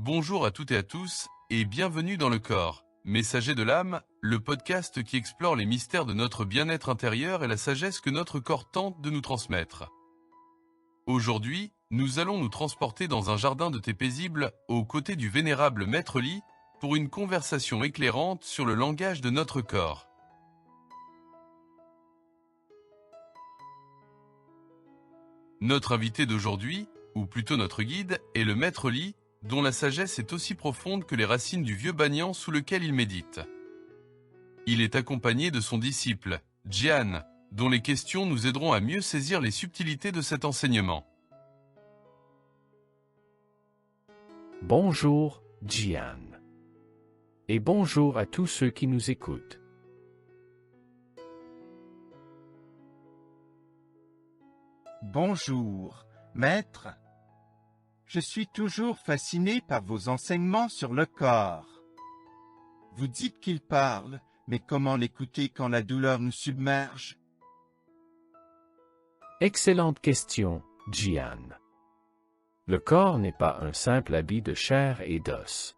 Bonjour à toutes et à tous, et bienvenue dans le corps, Messager de l'âme, le podcast qui explore les mystères de notre bien-être intérieur et la sagesse que notre corps tente de nous transmettre. Aujourd'hui, nous allons nous transporter dans un jardin de thé paisible aux côtés du vénérable Maître Li pour une conversation éclairante sur le langage de notre corps. Notre invité d'aujourd'hui, ou plutôt notre guide, est le Maître Li, dont la sagesse est aussi profonde que les racines du vieux banyan sous lequel il médite. Il est accompagné de son disciple, Jian, dont les questions nous aideront à mieux saisir les subtilités de cet enseignement. Bonjour, Jian. Et bonjour à tous ceux qui nous écoutent. Bonjour, maître. Je suis toujours fasciné par vos enseignements sur le corps. Vous dites qu'il parle, mais comment l'écouter quand la douleur nous submerge? Excellente question, Jian. Le corps n'est pas un simple habit de chair et d'os.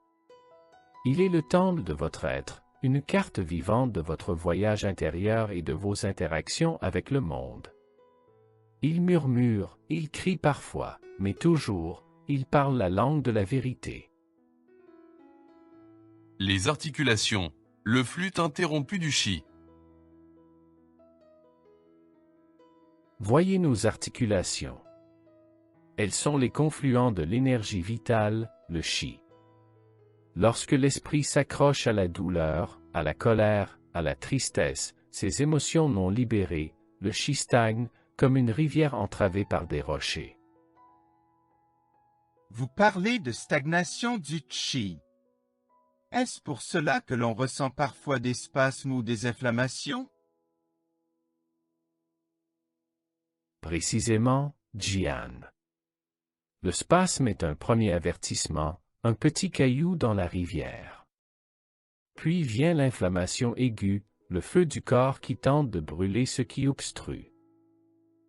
Il est le temple de votre être, une carte vivante de votre voyage intérieur et de vos interactions avec le monde. Il murmure, il crie parfois, mais toujours, il parle la langue de la vérité. Les articulations, le flux interrompu du chi. Voyez nos articulations. Elles sont les confluents de l'énergie vitale, le chi. Lorsque l'esprit s'accroche à la douleur, à la colère, à la tristesse, ces émotions non libérées, le chi stagne, comme une rivière entravée par des rochers. Vous parlez de stagnation du chi. Est-ce pour cela que l'on ressent parfois des spasmes ou des inflammations? Précisément, Jian. Le spasme est un premier avertissement, un petit caillou dans la rivière. Puis vient l'inflammation aiguë, le feu du corps qui tente de brûler ce qui obstrue.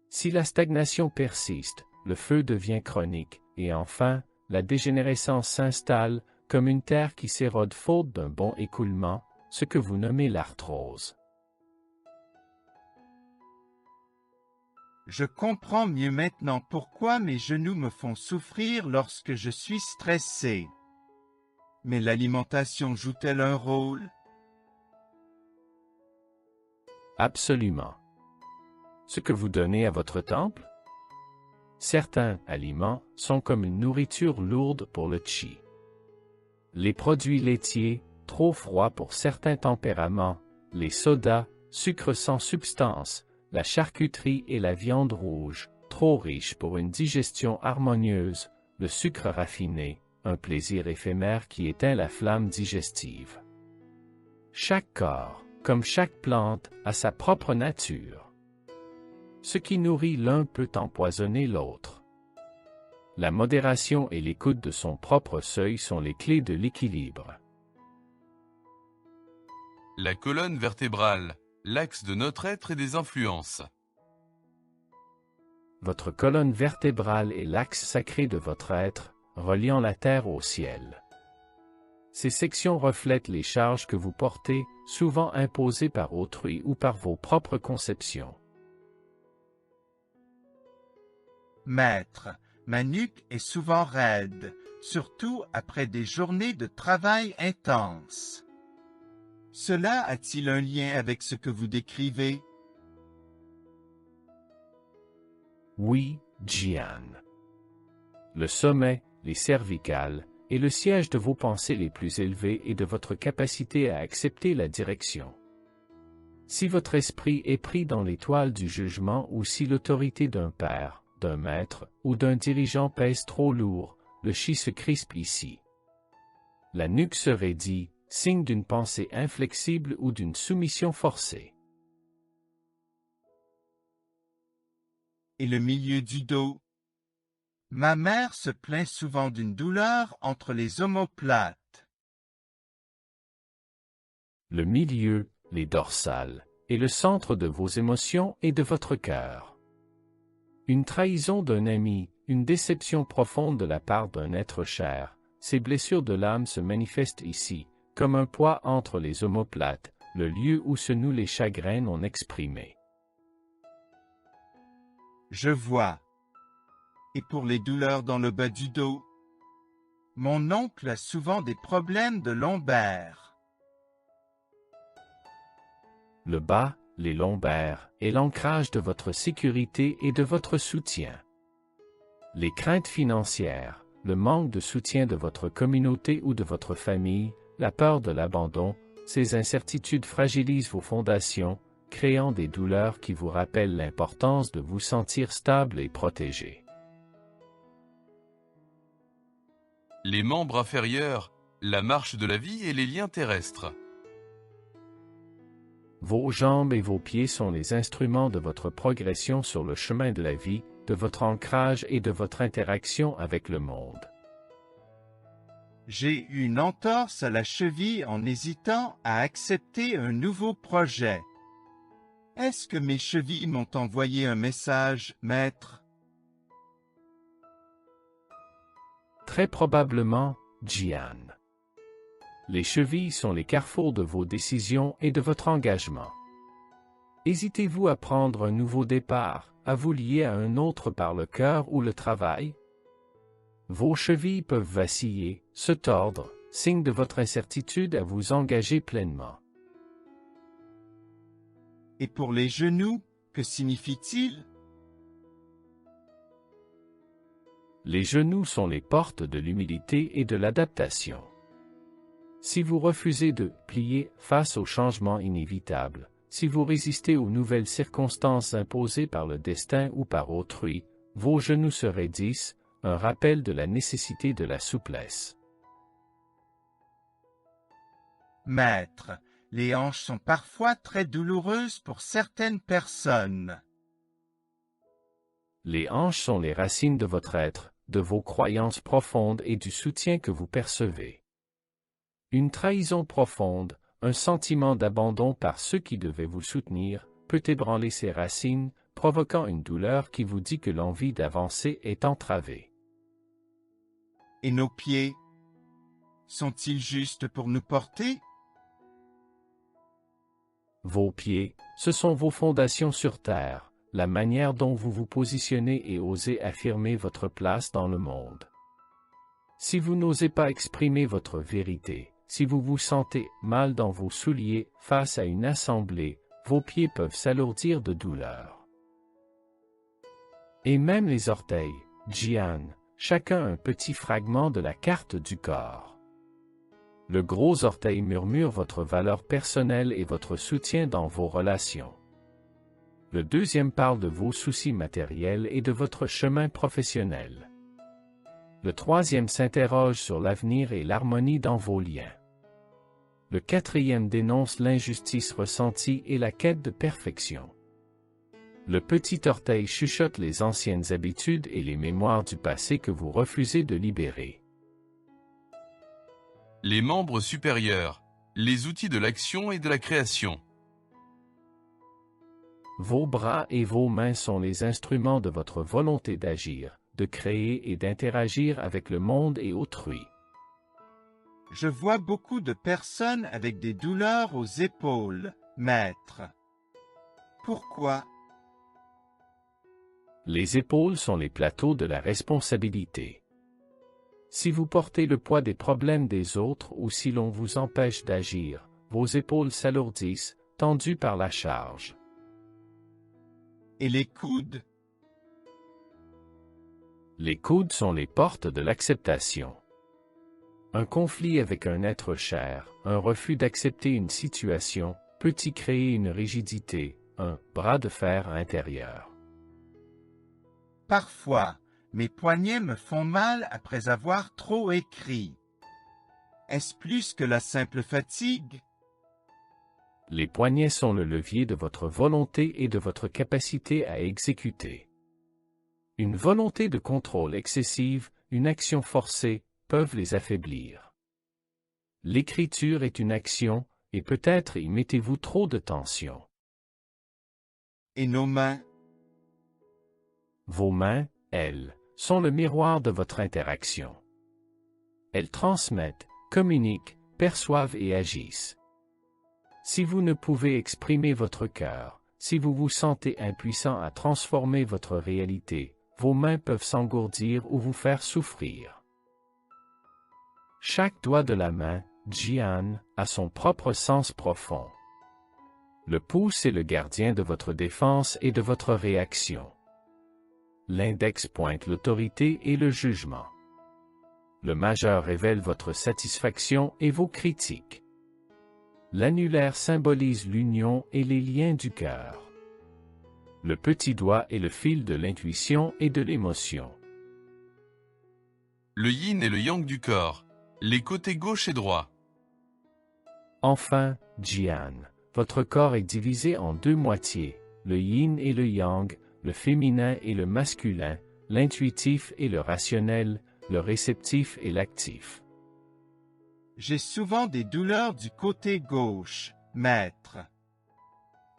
Si la stagnation persiste, le feu devient chronique, et enfin, la dégénérescence s'installe, comme une terre qui s'érode faute d'un bon écoulement, ce que vous nommez l'arthrose. Je comprends mieux maintenant pourquoi mes genoux me font souffrir lorsque je suis stressé. Mais l'alimentation joue-t-elle un rôle? Absolument. Ce que vous donnez à votre temple? Certains aliments sont comme une nourriture lourde pour le chi. Les produits laitiers, trop froids pour certains tempéraments, les sodas, sucre sans substance, la charcuterie et la viande rouge, trop riches pour une digestion harmonieuse, le sucre raffiné, un plaisir éphémère qui éteint la flamme digestive. Chaque corps, comme chaque plante, a sa propre nature. Ce qui nourrit l'un peut empoisonner l'autre. La modération et l'écoute de son propre seuil sont les clés de l'équilibre. La colonne vertébrale, l'axe de notre être et des influences. Votre colonne vertébrale est l'axe sacré de votre être, reliant la terre au ciel. Ces sections reflètent les charges que vous portez, souvent imposées par autrui ou par vos propres conceptions. Maître, ma nuque est souvent raide, surtout après des journées de travail intense. Cela a-t-il un lien avec ce que vous décrivez? Oui, Jian. Le sommet, les cervicales, est le siège de vos pensées les plus élevées et de votre capacité à accepter la direction. Si votre esprit est pris dans l'étoile du jugement ou si l'autorité d'un père, d'un maître ou d'un dirigeant pèse trop lourd, le chi se crispe ici. La nuque se raidit, signe d'une pensée inflexible ou d'une soumission forcée. Et le milieu du dos? Ma mère se plaint souvent d'une douleur entre les omoplates. Le milieu, les dorsales, est le centre de vos émotions et de votre cœur. Une trahison d'un ami, une déception profonde de la part d'un être cher, ces blessures de l'âme se manifestent ici, comme un poids entre les omoplates, le lieu où se nouent les chagrins non exprimés. Je vois. Et pour les douleurs dans le bas du dos? Mon oncle a souvent des problèmes de lombaires. Le bas, les lombaires, est l'ancrage de votre sécurité et de votre soutien. Les craintes financières, le manque de soutien de votre communauté ou de votre famille, la peur de l'abandon, ces incertitudes fragilisent vos fondations, créant des douleurs qui vous rappellent l'importance de vous sentir stable et protégé. Les membres inférieurs, la marche de la vie et les liens terrestres. Vos jambes et vos pieds sont les instruments de votre progression sur le chemin de la vie, de votre ancrage et de votre interaction avec le monde. J'ai eu une entorse à la cheville en hésitant à accepter un nouveau projet. Est-ce que mes chevilles m'ont envoyé un message, maître? Très probablement, Jian. Les chevilles sont les carrefours de vos décisions et de votre engagement. Hésitez-vous à prendre un nouveau départ, à vous lier à un autre par le cœur ou le travail? Vos chevilles peuvent vaciller, se tordre, signe de votre incertitude à vous engager pleinement. Et pour les genoux, que signifie-t-il? Les genoux sont les portes de l'humilité et de l'adaptation. Si vous refusez de plier face aux changements inévitables, si vous résistez aux nouvelles circonstances imposées par le destin ou par autrui, vos genoux se raidissent, un rappel de la nécessité de la souplesse. Maître, les hanches sont parfois très douloureuses pour certaines personnes. Les hanches sont les racines de votre être, de vos croyances profondes et du soutien que vous percevez. Une trahison profonde, un sentiment d'abandon par ceux qui devaient vous soutenir, peut ébranler ces racines, provoquant une douleur qui vous dit que l'envie d'avancer est entravée. Et nos pieds, sont-ils justes pour nous porter? Vos pieds, ce sont vos fondations sur terre, la manière dont vous vous positionnez et osez affirmer votre place dans le monde. Si vous n'osez pas exprimer votre vérité, si vous vous sentez mal dans vos souliers face à une assemblée, vos pieds peuvent s'alourdir de douleur. Et même les orteils, Jian, chacun un petit fragment de la carte du corps. Le gros orteil murmure votre valeur personnelle et votre soutien dans vos relations. Le deuxième parle de vos soucis matériels et de votre chemin professionnel. Le troisième s'interroge sur l'avenir et l'harmonie dans vos liens. Le quatrième dénonce l'injustice ressentie et la quête de perfection. Le petit orteil chuchote les anciennes habitudes et les mémoires du passé que vous refusez de libérer. Les membres supérieurs, les outils de l'action et de la création. Vos bras et vos mains sont les instruments de votre volonté d'agir, de créer et d'interagir avec le monde et autrui. Je vois beaucoup de personnes avec des douleurs aux épaules, maître. Pourquoi? Les épaules sont les plateaux de la responsabilité. Si vous portez le poids des problèmes des autres ou si l'on vous empêche d'agir, vos épaules s'alourdissent, tendues par la charge. Et les coudes? Les coudes sont les portes de l'acceptation. Un conflit avec un être cher, un refus d'accepter une situation, peut y créer une rigidité, un bras de fer intérieur. Parfois, mes poignets me font mal après avoir trop écrit. Est-ce plus que la simple fatigue? Les poignets sont le levier de votre volonté et de votre capacité à exécuter. Une volonté de contrôle excessive, une action forcée, peuvent les affaiblir. L'écriture est une action, et peut-être y mettez-vous trop de tension. Et nos mains? Vos mains, elles, sont le miroir de votre interaction. Elles transmettent, communiquent, perçoivent et agissent. Si vous ne pouvez exprimer votre cœur, si vous vous sentez impuissant à transformer votre réalité, vos mains peuvent s'engourdir ou vous faire souffrir. Chaque doigt de la main, Jian, a son propre sens profond. Le pouce est le gardien de votre défense et de votre réaction. L'index pointe l'autorité et le jugement. Le majeur révèle votre satisfaction et vos critiques. L'annulaire symbolise l'union et les liens du cœur. Le petit doigt est le fil de l'intuition et de l'émotion. Le yin et le yang du corps, les côtés gauche et droit. Enfin, Jian, votre corps est divisé en deux moitiés, le yin et le yang, le féminin et le masculin, l'intuitif et le rationnel, le réceptif et l'actif. J'ai souvent des douleurs du côté gauche, maître.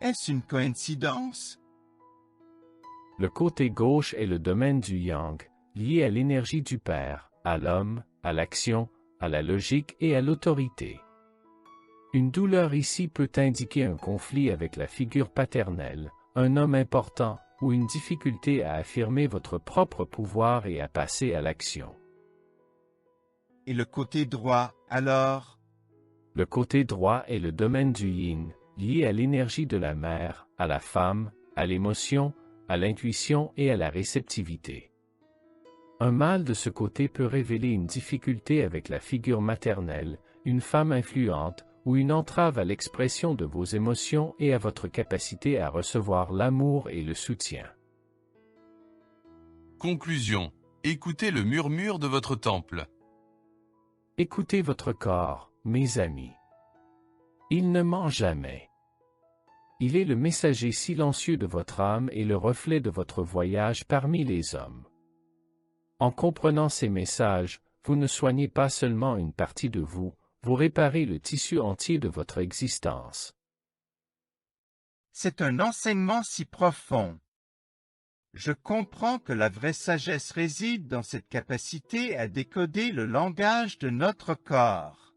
Est-ce une coïncidence? Le côté gauche est le domaine du yang, lié à l'énergie du père, à l'homme, à l'action, à la logique et à l'autorité. Une douleur ici peut indiquer un conflit avec la figure paternelle, un homme important, ou une difficulté à affirmer votre propre pouvoir et à passer à l'action. Et le côté droit, alors? Le côté droit est le domaine du yin, lié à l'énergie de la mère, à la femme, à l'émotion, à l'intuition et à la réceptivité. Un mal de ce côté peut révéler une difficulté avec la figure maternelle, une femme influente, ou une entrave à l'expression de vos émotions et à votre capacité à recevoir l'amour et le soutien. Conclusion. Écoutez le murmure de votre temple. Écoutez votre corps, mes amis. Il ne ment jamais. Il est le messager silencieux de votre âme et le reflet de votre voyage parmi les hommes. En comprenant ces messages, vous ne soignez pas seulement une partie de vous, vous réparez le tissu entier de votre existence. C'est un enseignement si profond. Je comprends que la vraie sagesse réside dans cette capacité à décoder le langage de notre corps.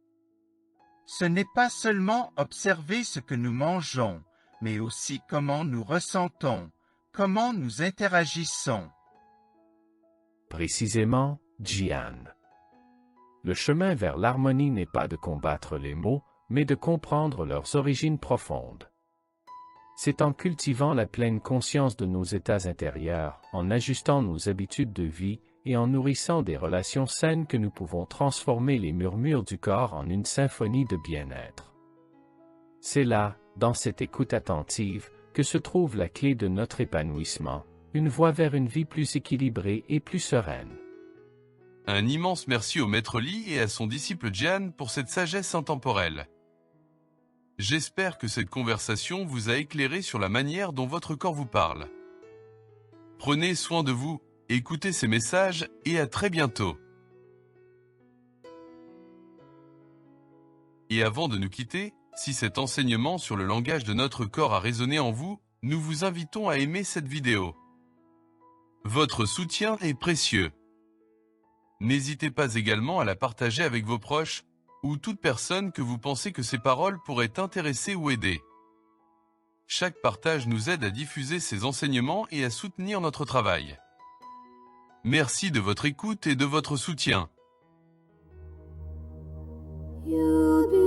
Ce n'est pas seulement observer ce que nous mangeons, mais aussi comment nous ressentons, comment nous interagissons. Précisément, Jian. Le chemin vers l'harmonie n'est pas de combattre les mots, mais de comprendre leurs origines profondes. C'est en cultivant la pleine conscience de nos états intérieurs, en ajustant nos habitudes de vie et en nourrissant des relations saines que nous pouvons transformer les murmures du corps en une symphonie de bien-être. C'est là, dans cette écoute attentive, que se trouve la clé de notre épanouissement, une voie vers une vie plus équilibrée et plus sereine. Un immense merci au maître Li et à son disciple Jian pour cette sagesse intemporelle. J'espère que cette conversation vous a éclairé sur la manière dont votre corps vous parle. Prenez soin de vous, écoutez ces messages et à très bientôt. Et avant de nous quitter, si cet enseignement sur le langage de notre corps a résonné en vous, nous vous invitons à aimer cette vidéo. Votre soutien est précieux. N'hésitez pas également à la partager avec vos proches, ou toute personne que vous pensez que ces paroles pourraient intéresser ou aider. Chaque partage nous aide à diffuser ces enseignements et à soutenir notre travail. Merci de votre écoute et de votre soutien. You'll be